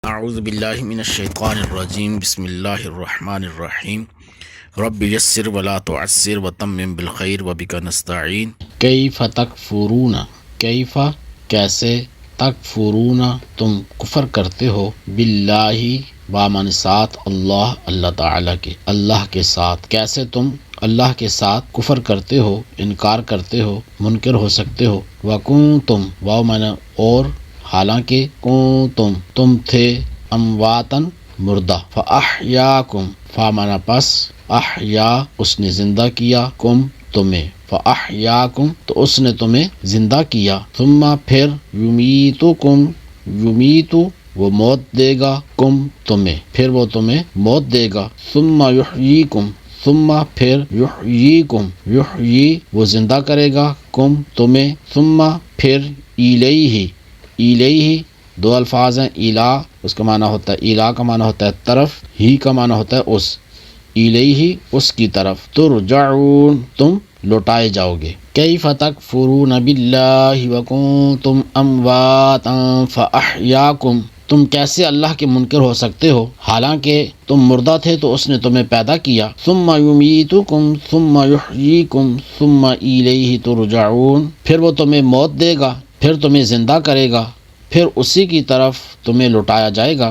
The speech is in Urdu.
اعوذ باللہ من الشیطان الرجیم بسم اللہ الرحمن الرحیم رب یسر ولا تعسر وتمم بالخیر وبک نستعین کیف تکفرون کیف کیسے تکفرون تم کفر کرتے ہو باللہ بامن ساتھ اللہ تعالیٰ کے اللہ کے ساتھ کیسے تم اللہ کے ساتھ کفر کرتے ہو انکار کرتے ہو منکر ہو سکتے ہو وکنتم واو معنی اور حالانکہ کنتم تم تھے امواتن مردہ فاحیاکم فا معنی پس احیا اس نے زندہ کیا کم تمہیں فاحیاکم تو اس نے تمہیں زندہ کیا ثم پھر یمیتکم یمیتو وہ موت دے گا کم تمہیں پھر وہ تمہیں موت دے گا ثم یحییکم ثم پھر یحییکم یحیی وہ زندہ کرے گا کم تمہیں ثم پھر الیہ الیہ دو الفاظ ہیں الہ اس کا معنی ہوتا ہے الہ کا معنی ہوتا ہے طرف ہی کا معنی ہوتا ہے اس الیہ اس کی طرف ترجعون تم لوٹائے جاؤ گے کیف تکفرون باللہ وکنتم امواتا فاحیاکم تم کیسے اللہ کے منکر ہو سکتے ہو حالانکہ تم مردہ تھے تو اس نے تمہیں پیدا کیا ثم یمیتکم ثم یحییکم ثم الیہ ترجعون پھر وہ تمہیں موت دے گا پھر تمہیں زندہ کرے گا پھر اسی کی طرف تمہیں لوٹایا جائے گا